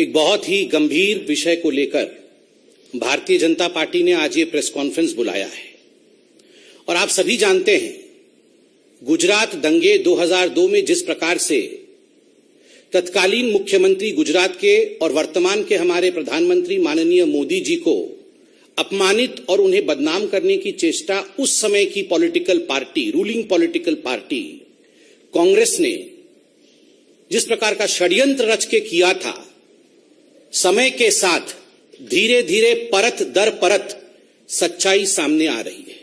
एक बहुत ही गंभीर विषय को लेकर भारतीय जनता पार्टी ने आज ये प्रेस कॉन्फ्रेंस बुलाया है और आप सभी जानते हैं गुजरात दंगे 2002 में जिस प्रकार से तत्कालीन मुख्यमंत्री गुजरात के और वर्तमान के हमारे प्रधानमंत्री माननीय मोदी जी को अपमानित और उन्हें बदनाम करने की चेष्टा उस समय की political party, ruling political party Congress ने जिस प्रकार का षड्यंत्र रच के किया था, समय के साथ धीरे धीरे परत दर परत सच्चाई सामने आ रही है।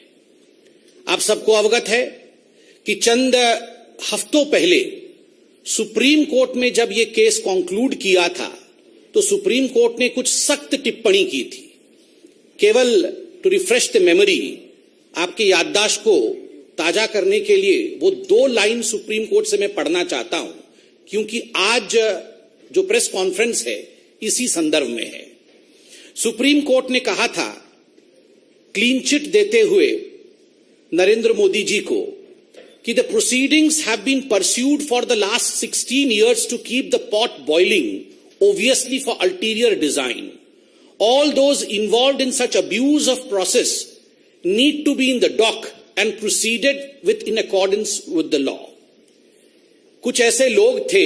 आप सबको अवगत है कि चंद हफ्तों पहले सुप्रीम कोर्ट में जब यह केस कॉन्क्लूड किया था तो सुप्रीम कोर्ट ने कुछ सख्त टिप्पणी की थी। केवल टू रिफ्रेश द मेमोरी, आपके याददाश्त को ताजा करने के लिए वो 2 लाइन सुप्रीम कोर्ट से मैं पढ़ना चाहता हूं, क्योंकि आज जो प्रेस कॉन्फ्रेंस है इसी संदर्भ में है। सुप्रीम कोर्ट ने कहा था क्लीन चिट देते हुए नरेंद्र मोदी जी को कि the proceedings have been pursued for the last 16 years to keep the pot boiling, obviously for ulterior design. All those involved in such abuse of process need to be in the dock and proceeded with in accordance with the law. कुछ ऐसे लोग थे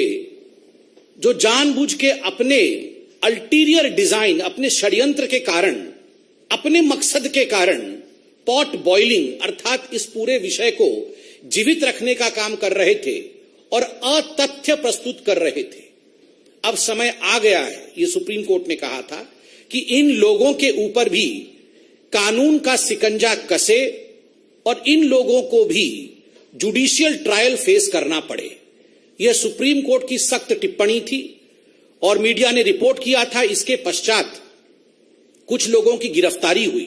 जो जानबूझ के अपने ulterior design, अपने षड्यंत्र के कारण, अपने मकसद के कारण पॉट बॉइलिंग अर्थात इस पूरे विषय को जीवित रखने का काम कर रहे थे और अतथ्य प्रस्तुत कर रहे थे। अब समय आ गया है, ये सुप्रीम कोर्ट ने कहा था कि इन लोगों के ऊपर भी कानून का सिकंजा कसे और इन लोगों को भी जुडिशियल ट्रायल फेस करना पड़े। यह सुप्रीम कोर्ट की सख्त टिप्पणी थी और मीडिया ने रिपोर्ट किया था। इसके पश्चात कुछ लोगों की गिरफ्तारी हुई।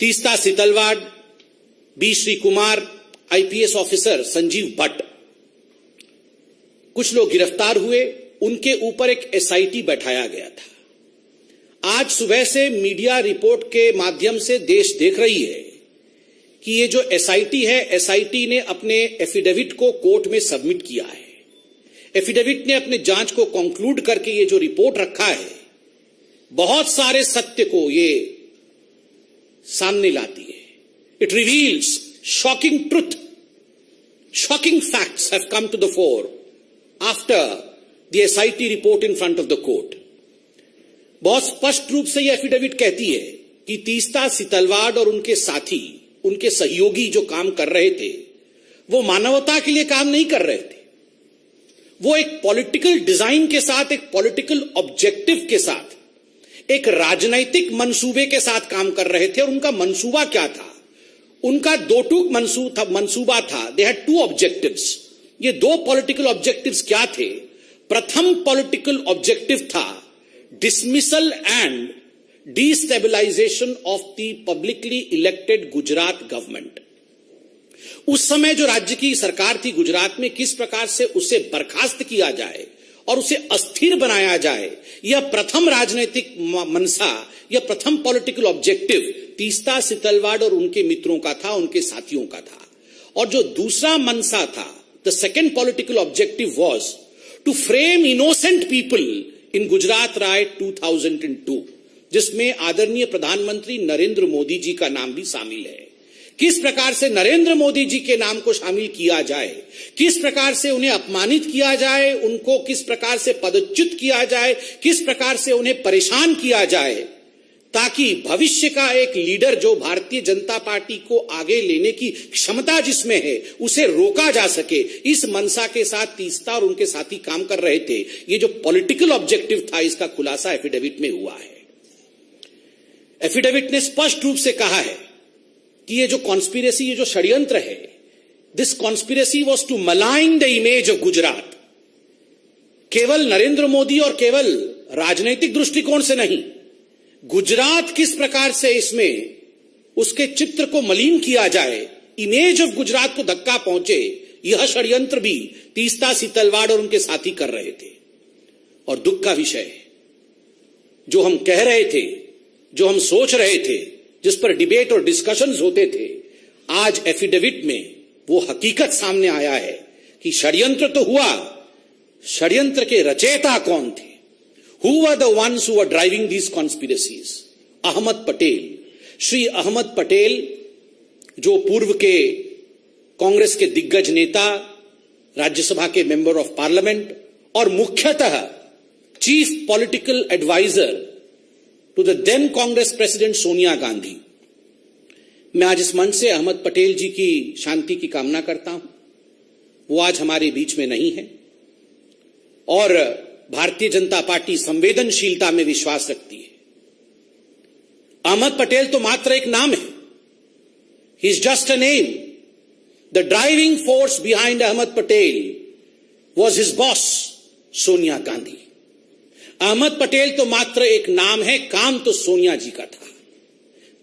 Teesta Setalvad, B Shri Kumar, IPS officer Sanjiv Bhatt, कुछ लोग गिरफ्तार हुए। उनके ऊपर एक एसआईटी बैठाया गया था। आज सुबह से मीडिया रिपोर्ट के माध्यम से देश देख रही है कि ये जो एसआईटी है, एसआईटी ने अपने एफिडेविट को कोर्ट में सबमिट किया है। एफिडेविट ने अपने जांच को कंक्लूड करके ये जो रिपोर्ट रखा है, बहुत सारे सत्य को ये सामने लाती है। It reveals shocking truth, shocking facts have come to the fore after the SIT report in front of the court. बहुत स्पष्ट रूप से यह एफिडेविट कहती है कि तीस्ता सितलवाड़ और उनके साथी, उनके सहयोगी जो काम कर रहे थे, वो मानवता के लिए काम नहीं कर रहे थे। वो एक पॉलिटिकल डिजाइन के साथ, एक पॉलिटिकल ऑब्जेक्टिव के साथ, एक राजनैतिक मंसूबे के साथ काम कर रहे थे। और उनका मंसूबा क्या था? उनका 2 टूक मंसूबा था। They had 2 objectives. ये 2 पॉलिटिकल ऑब्जेक्टिव्स क्या थे? प्रथम पॉलिटिकल ऑब्जेक्टिव था dismissal and destabilisation of the publicly elected Gujarat government. उस समय जो राज्य की सरकार थी गुजरात में, किस प्रकार से उसे बर्खास्त किया जाए और उसे अस्थिर बनाया जाए, यह प्रथम राजनीतिक मनसा, यह प्रथम पॉलिटिकल ऑब्जेक्टिव तीस्ता सितलवाड़ और उनके मित्रों का था, उनके साथियों का था। और जो दूसरा मनसा था, the second political objective was to frame innocent people in Gujarat right 2002, जिसमें आदरणीय प्रधानमंत्री नरेंद्र मोदी जी का नाम भी शामिल है। किस प्रकार से नरेंद्र मोदी जी के नाम को शामिल किया जाए, किस प्रकार से उन्हें अपमानित किया जाए, उनको किस प्रकार से पदच्युत किया जाए, किस प्रकार से उन्हें परेशान किया जाए, ताकि भविष्य का एक लीडर जो भारतीय जनता पार्टी को आगे लेने की क्षमता जिसमें है, उसे रोका जा सके। इस मनसा के साथ तीस्ता और उनके साथी काम कर रहे थे। ये जो पॉलिटिकल ऑब्जेक्टिव था, इसका खुलासा एफिडेविट में हुआ है। एफिडेविट ने स्पष्ट रूप से कहा है कि ये जो कॉन्स्पिरेसी, ये जो षड्यंत्र है, this conspiracy was to malign the image of Gujarat. केवल नरेंद्र मोदी और केवल राजनीतिक दृष्टिकोण से नहीं, गुजरात किस प्रकार से इसमें उसके चित्र को मलिन किया जाए, इमेज ऑफ गुजरात को धक्का पहुंचे, यह षड्यंत्र भी तीस्ता सितलवाड़ और उनके साथी कर रहे थे। और दुख का विषय है, जो हम कह रहे थे, जो हम सोच रहे थे, जिस पर डिबेट और डिस्कशंस होते थे, आज एफिडेविट में वो हकीकत सामने आया है कि षड्यंत्र तो हुआ, षड्यंत्र के रचयिता कौन थे, Who were the ones who were driving these conspiracies? Ahmad Patel, Shri Ahmad Patel, जो पूर्व के कांग्रेस के दिग्गज नेता, राज्यसभा के मेंबर ऑफ पार्लियामेंट और मुख्यतः chief political adviser to the then Congress president Sonia Gandhi. मैं आज इस मंच से अहमद पटेल जी की शांति की कामना करता हूं। वो आज हमारे बीच में नहीं है और भारतीय जनता पार्टी संवेदनशीलता में विश्वास रखती है। अहमद पटेल तो मात्र एक नाम है, he is just a name. The driving force behind Ahmed Patel was his boss Sonia Gandhi. Ahmed Patel तो मात्र एक नाम है, काम तो सोनिया जी का था।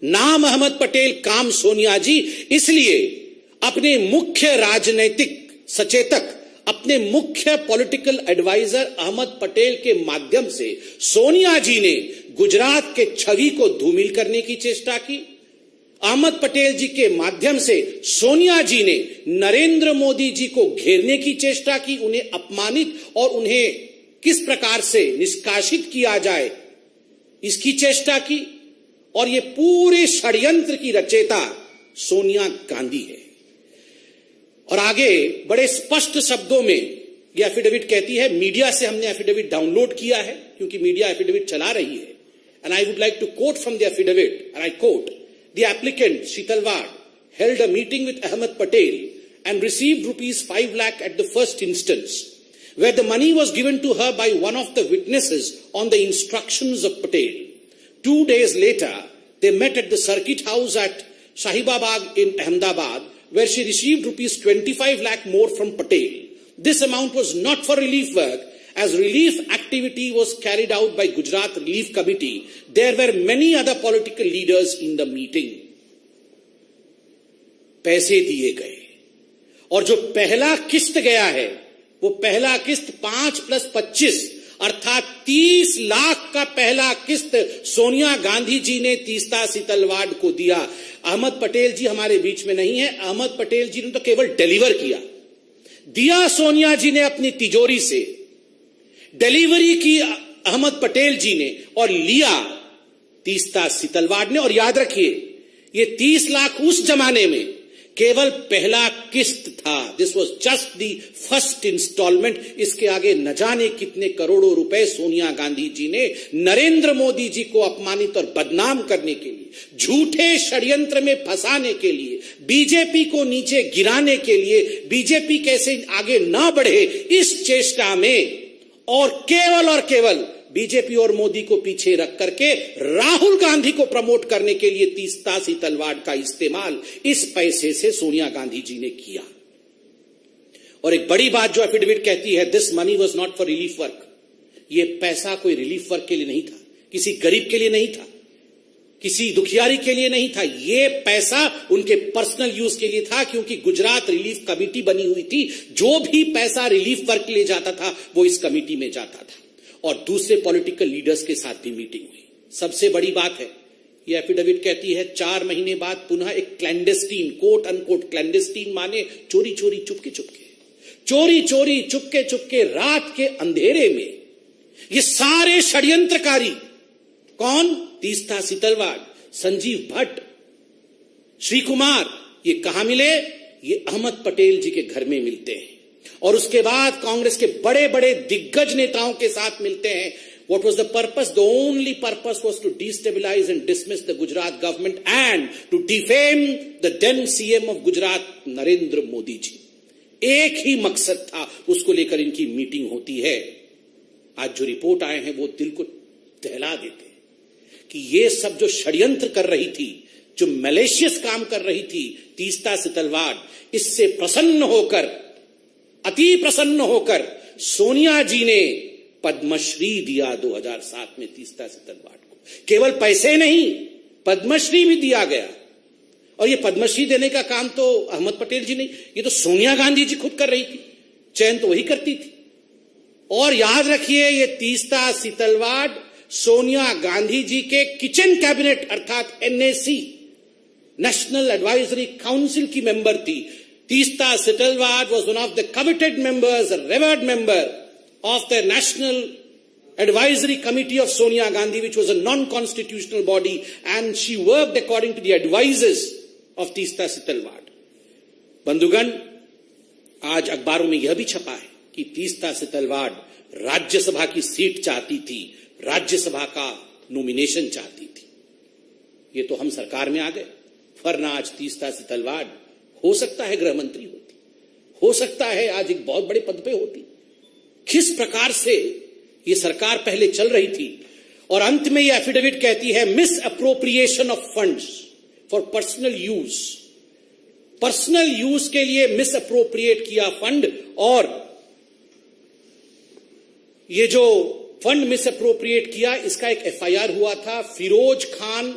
नाम अहमद पटेल, काम सोनिया जी, इसलिए अपने मुख्य राजनीतिक सचेतक, अपने मुख्य पॉलिटिकल एडवाइजर अहमद पटेल के माध्यम से सोनिया जी ने गुजरात के छवि को धूमिल करने की चेष्टा की। अहमद पटेल जी के माध्यम से सोनिया जी ने नरेंद्र मोदी जी को घेरने की चेष्टा की, उन्हें अपमानित और उन्हें किस प्रकार से निष्कासित किया जाए इसकी चेष्टा की। और ये पूरे षड्यंत्र की रचयिता सोनिया गांधी है। और आगे बड़े स्पष्ट शब्दों में यह एफिडेविट कहती है, मीडिया से हमने एफिडेविट डाउनलोड किया है क्योंकि मीडिया एफिडेविट चला रही है। And I would like to quote from the affidavit, and I quote, the applicant Setalvad held a meeting with Ahmed Patel and received rupees 5 lakh at the first instance, where the money was given to her by one of the witnesses on the instructions of Patel. 2 days later, they met at the circuit house at Shahibabad in Ahmedabad, where she received rupees 25 lakh more from Patel. This amount was not for relief work, as relief activity was carried out by Gujarat Relief Committee. There were many other political leaders in the meeting. पैसे दिए गए और जो पहला किस्त गया है वो पहला किस्त 5 + 25 अर्थात 30 लाख का पहला किस्त सोनिया गांधी जी ने तीस्ता सीतलवाड़ को दिया। अहमद पटेल जी हमारे बीच में नहीं है, अहमद पटेल जी ने तो केवल डिलीवर किया, दिया सोनिया जी ने अपनी तिजोरी से, डिलीवरी की अहमद पटेल जी ने और लिया तीस्ता सीतलवाड़ ने। और याद रखिए, ये 30 लाख उस जमाने में केवल पहला किस्त था। This was just the first instalment. इसके आगे न जाने कितने करोड़ों रुपए सोनिया गांधी जी ने नरेंद्र मोदी जी को अपमानित और बदनाम करने के लिए, झूठे षड्यंत्र में फंसाने के लिए, बीजेपी को नीचे गिराने के लिए, बीजेपी कैसे आगे ना बढ़े इस चेष्टा में, और केवल बीजेपी और मोदी को पीछे रख करके राहुल गांधी को प्रमोट करने के लिए तीस्ता सीतलवाड़ का इस्तेमाल इस पैसे से सोनिया गांधी जी ने किया। और एक बड़ी बात जो एफिडेविट कहती है, this money was not for relief work. ये पैसा कोई रिलीफ वर्क के लिए नहीं था, किसी गरीब के लिए नहीं था, किसी दुखियारी के लिए नहीं था। ये पैसा उनके पर्सनल यूज के लिए था, क्योंकि गुजरात रिलीफ कमेटी बनी हुई थी। जो भी पैसा रिलीफ वर्क के लिए जाता था वो इस कमेटी में जाता था। और दूसरे पॉलिटिकल लीडर्स के साथ भी मीटिंग हुई। सबसे बड़ी बात है, यह एफिडेविट कहती है 4 महीने बाद पुनः एक क्लैंडेस्टीन, कोट अनकोट क्लैंडेस्टीन माने चोरी चोरी चुपके चुपके, चोरी चोरी चुपके चुपके रात के अंधेरे में ये सारे षड्यंत्रकारी, कौन? तीस्ता सीतलवाड़, संजीव भट्ट, श्री कुमार, ये कहां मिले? ये अहमद पटेल जी के घर में मिलते हैं और उसके बाद कांग्रेस के बड़े बड़े दिग्गज नेताओं के साथ मिलते हैं। What was the purpose? The only purpose was to destabilize and dismiss the Gujarat government and to defame the then CM of Gujarat, Narendra Modi ji. एक ही मकसद था, उसको लेकर इनकी मीटिंग होती है। आज जो रिपोर्ट आए हैं वो दिल को दहला देते हैं कि ये सब जो षड्यंत्र कर रही थी, जो मैलिशियस काम कर रही थी तीस्ता सीतलवाड़, इससे प्रसन्न होकर, अति प्रसन्न होकर सोनिया जी ने पद्मश्री दिया 2007 में तीस्ता सीतलवाड़ को। केवल पैसे नहीं, पद्मश्री भी दिया गया। और ये पद्मश्री देने का काम तो अहमद पटेल जी नहीं, ये तो सोनिया गांधी जी खुद कर रही थी, चयन तो वही करती थी। और याद रखिए, ये तीस्ता सीतलवाड़ सोनिया गांधी जी के किचन कैबिनेट अर्थात NAC, नेशनल एडवाइजरी काउंसिल की मेंबर थी। Teesta Setalwad was one of the coveted members, a revered member of the National advisory committee of Sonia Gandhi, which was a non-constitutional body, and she worked according to the advices of Teesta Sitalwad. बंधुगण, आज अखबारों में यह भी छपा है कि तीस्ता सितलवाड राज्यसभा की सीट चाहती थी, राज्यसभा का नॉमिनेशन चाहती थी। ये तो हम सरकार में आ गए, वरना आज तीस्ता सितलवाड हो सकता है गृह मंत्री होती, हो सकता है आज एक बहुत बड़े पद पे होती। किस प्रकार से ये सरकार पहले चल रही थी, और अंत में ये एफिडेविट कहती है miss appropriation of funds for personal use. Personal use के लिए मिस अप्रोप्रिएट किया फंड, और ये जो फंड मिस अप्रोप्रिएट किया, इसका एक एफआईआर हुआ था, फिरोज खान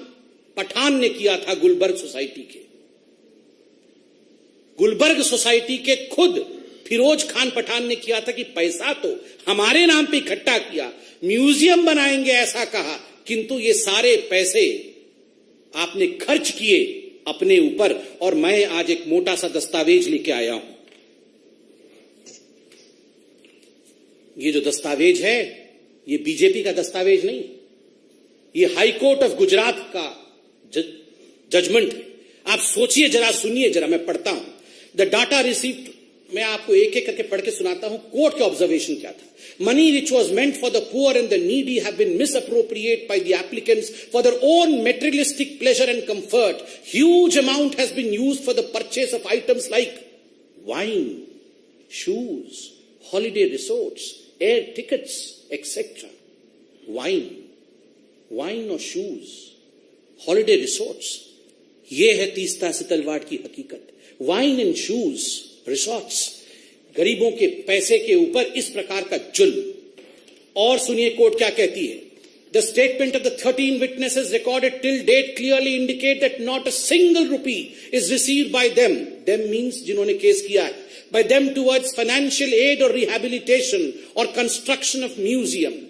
पठान ने किया था गुलबर्ग सोसाइटी के। गुलबर्ग सोसाइटी के खुद फिरोज खान पठान ने किया था कि पैसा तो हमारे नाम पे इकट्ठा किया, म्यूजियम बनाएंगे ऐसा कहा, किंतु ये सारे पैसे आपने खर्च किए अपने ऊपर। और मैं आज एक मोटा सा दस्तावेज लेके आया हूं। ये जो दस्तावेज है, ये बीजेपी का दस्तावेज नहीं, ये हाई कोर्ट ऑफ गुजरात का जजमेंट है। आप सोचिए जरा, सुनिए जरा, मैं पढ़ता हूं। द डाटा रिसीव्ड, मैं आपको एक एक करके पढ़ के सुनाता हूं कोर्ट के ऑब्जर्वेशन क्या था। Money which was meant for the poor and the needy have been misappropriated by the applicants for their own materialistic pleasure and comfort. Huge amount has been used for the purchase of items like wine, shoes, holiday resorts, air tickets, etc. Wine or shoes, holiday resorts. ये है तीस्ता सितलवाड की हकीकत। Wine and shoes, resorts, गरीबों के पैसे के ऊपर इस प्रकार का जुल्म। और सुनिए कोर्ट क्या कहती है। The statement of the 13 witnesses recorded till date clearly indicate that not a single rupee is received by them means जिन्होंने केस किया है, by them towards financial aid और रिहैबिलिटेशन और construction of museum.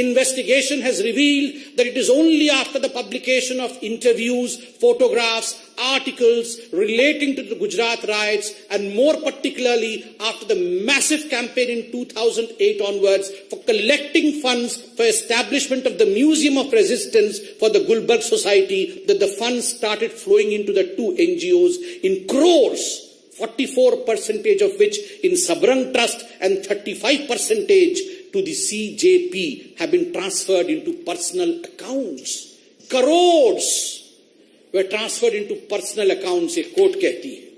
Investigation has revealed that it is only after the publication of interviews, photographs, articles relating to the Gujarat riots, and more particularly after the massive campaign in 2008 onwards for collecting funds for establishment of the Museum of Resistance for the Gulbarg Society, that the funds started flowing into the two NGOs in crores, 44% of which in Sabrang Trust and 35% to the CJP have been transferred into personal accounts. Crores were transferred into personal accounts, a court कहती है।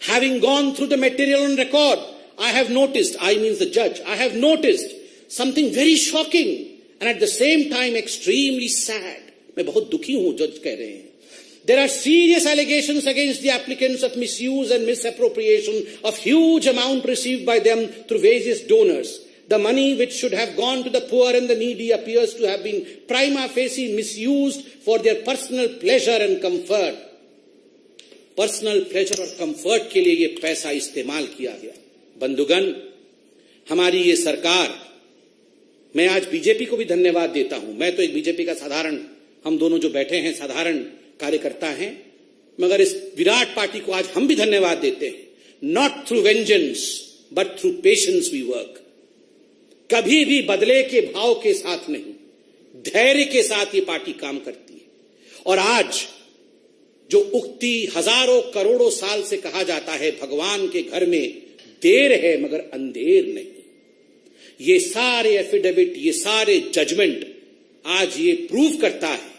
Having gone through the material on record, I have noticed, I means the judge, I have noticed something very shocking and at the same time extremely sad. मैं बहुत दुखी हूं, जज कह रहे हैं। There are serious allegations against the applicants of misuse and misappropriation of huge amount received by them through various donors. The money which should have gone to the poor and the needy appears to have been prima facie misused for their personal pleasure and comfort. Personal pleasure और comfort के लिए ये पैसा इस्तेमाल किया गया। बंधुगण, हमारी ये सरकार, मैं आज बीजेपी को भी धन्यवाद देता हूं। मैं तो एक बीजेपी का साधारण, हम दोनों जो बैठे हैं साधारण कार्यकर्ता हैं, मगर इस विराट पार्टी को आज हम भी धन्यवाद देते हैं। Not through vengeance, but through patience we work. कभी भी बदले के भाव के साथ नहीं, धैर्य के साथ ये पार्टी काम करती है। और आज जो उक्ति हजारों करोड़ों साल से कहा जाता है, भगवान के घर में देर है मगर अंधेर नहीं, ये सारे एफिडेविट, ये सारे जजमेंट आज ये प्रूव करता है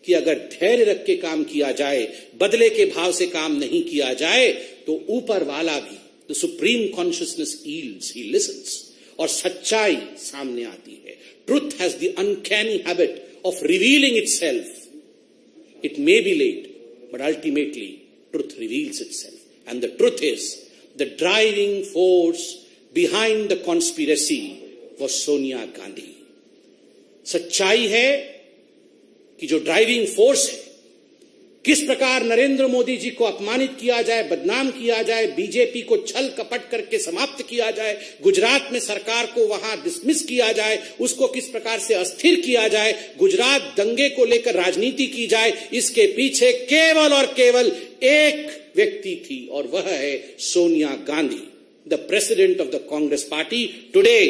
कि अगर धैर्य रख के काम किया जाए, बदले के भाव से काम नहीं किया जाए, तो ऊपर वाला भी, the supreme consciousness yields, he listens, और सच्चाई सामने आती है। Truth has the uncanny habit of revealing itself. It may be late, but ultimately truth reveals itself. And the truth is the driving force behind the conspiracy was Sonia Gandhi. सच्चाई है कि जो driving force है, किस प्रकार नरेंद्र मोदी जी को अपमानित किया जाए, बदनाम किया जाए, बीजेपी को छल कपट करके समाप्त किया जाए, गुजरात में सरकार को वहां डिसमिस किया जाए, उसको किस प्रकार से अस्थिर किया जाए, गुजरात दंगे को लेकर राजनीति की जाए, इसके पीछे केवल और केवल एक व्यक्ति थी, और वह है Sonia Gandhi, the president of the Congress party. Today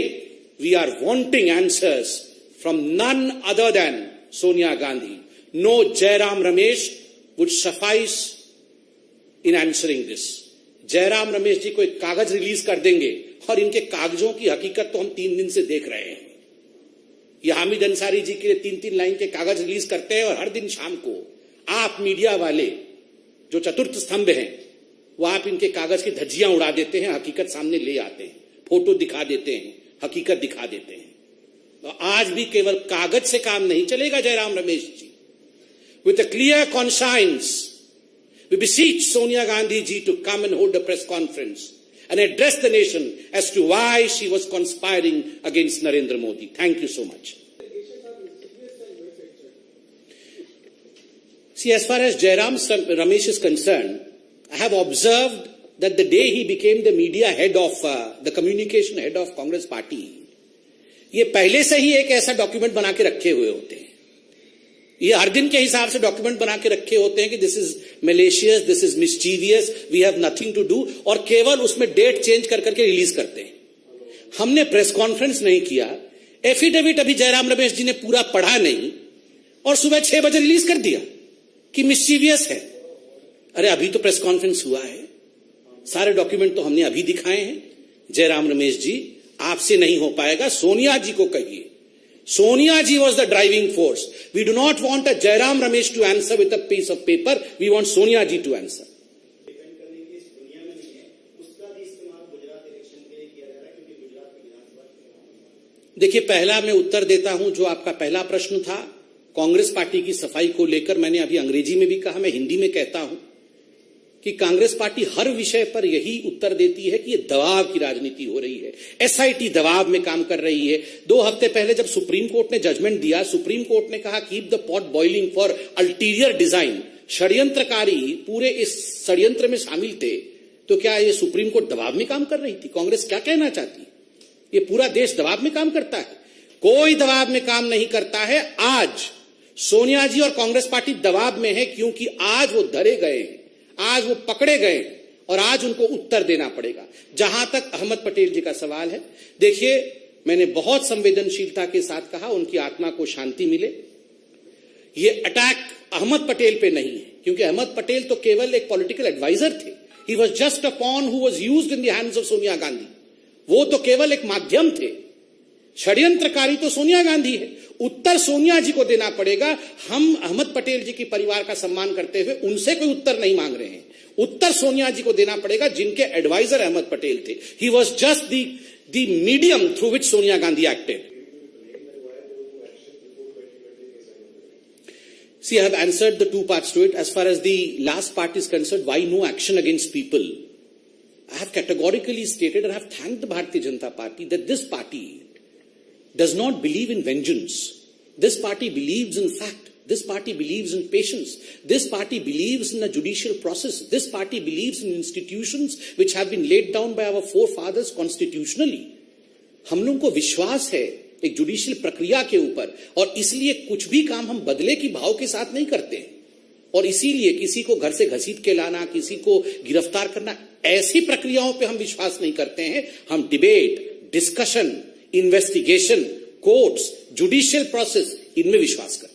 we are wanting answers from none other than Sonia Gandhi. No Jairam Ramesh would suffice in answering this. Jairam Ramesh ji को एक कागज रिलीज कर देंगे और इनके कागजों की हकीकत तो हम 3 दिन से देख रहे हैं। ये हामिद अंसारी जी के 3-3 लाइन के कागज रिलीज करते हैं और हर दिन शाम को आप मीडिया वाले जो चतुर्थ स्तंभ हैं वो आप इनके कागज की धज्जियां उड़ा देते हैं, हकीकत सामने ले आते हैं, फोटो दिखा देते हैं, हकीकत दिखा देते हैं। तो आज भी केवल कागज से काम नहीं चलेगा Jairam Ramesh ji. With a clear conscience we beseech Sonia Gandhi ji to come and hold a press conference and address the nation as to why she was conspiring against Narendra Modi. Thank you so much. See, as far as Jairam Ramesh is concerned, I have observed that the day he became the media head of, the communication head of Congress party, ये पहले से ही एक ऐसा document बना के रखे हुए होते हैं। ये हर दिन के हिसाब से डॉक्यूमेंट बना के रखे होते हैं कि this is malicious, this is mischievous, we have nothing to do, और केवल उसमें डेट चेंज कर करके रिलीज करते हैं। हमने प्रेस कॉन्फ्रेंस नहीं किया, एफिडेविट अभी जयराम रमेश जी ने पूरा पढ़ा नहीं और सुबह 6 बजे रिलीज कर दिया कि मिस्चीवियस है। अरे अभी तो प्रेस कॉन्फ्रेंस हुआ है, सारे डॉक्यूमेंट तो हमने अभी दिखाए हैं। जयराम रमेश जी आपसे नहीं हो पाएगा, सोनिया जी को कहिए। Sonia ji was the driving force. We do not want a Jairam Ramesh to answer with a piece of paper. We want Sonia ji to answer. देखिए, पहला मैं उत्तर देता हूं जो आपका पहला प्रश्न था कांग्रेस पार्टी की सफाई को लेकर। मैंने अभी अंग्रेजी में भी कहा, मैं हिंदी में कहता हूं कि कांग्रेस पार्टी हर विषय पर यही उत्तर देती है कि ये दबाव की राजनीति हो रही है, एसआईटी दबाव में काम कर रही है। 2 हफ्ते पहले जब सुप्रीम कोर्ट ने जजमेंट दिया, सुप्रीम कोर्ट ने कहा keep the pot boiling for ulterior design. षड्यंत्रकारी पूरे इस षड्यंत्र में शामिल थे, तो क्या ये सुप्रीम कोर्ट दबाव में काम कर रही थी? कांग्रेस क्या कहना चाहती? ये पूरा देश दबाव में काम करता है? कोई दबाव में काम नहीं करता है। आज सोनिया जी और कांग्रेस पार्टी दबाव में है, क्योंकि आज वो धरे गए हैं, आज वो पकड़े गए और आज उनको उत्तर देना पड़ेगा। जहां तक अहमद पटेल जी का सवाल है, देखिए, मैंने बहुत संवेदनशीलता के साथ कहा उनकी आत्मा को शांति मिले। ये अटैक अहमद पटेल पे नहीं है, क्योंकि अहमद पटेल तो केवल एक पॉलिटिकल एडवाइजर थे। He was just a pawn who was used in the hands of Sonia Gandhi. वो तो केवल एक माध्यम थे। षड्यंत्रकारी तो सोनिया गांधी है। उत्तर सोनिया जी को देना पड़ेगा। हम अहमद पटेल जी की परिवार का सम्मान करते हुए उनसे कोई उत्तर नहीं मांग रहे हैं। उत्तर सोनिया जी को देना पड़ेगा, जिनके एडवाइजर अहमद पटेल थे। He was just the medium through which Sonia Gandhi acted. See, I have answered the 2 parts to it. As far as the last part is concerned, why no action against people? I have categorically stated and I have thanked the Bharatiya Janata Party that this party does not believe in vengeance. This party believes in fact. This party believes in patience. This party believes in a judicial process. This party believes in institutions which have been laid down by our forefathers constitutionally. हम लोगों को विश्वास है एक judicial प्रक्रिया के ऊपर, और इसलिए कुछ भी काम हम बदले की भाव के साथ नहीं करते हैं। और इसीलिए किसी को घर से घसीट के लाना, किसी को गिरफ्तार करना, ऐसी प्रक्रियाओं पे हम विश्वास नहीं करते हैं। हम debate, discussion, investigation, courts, judicial process, इनमें विश्वास करते हैं।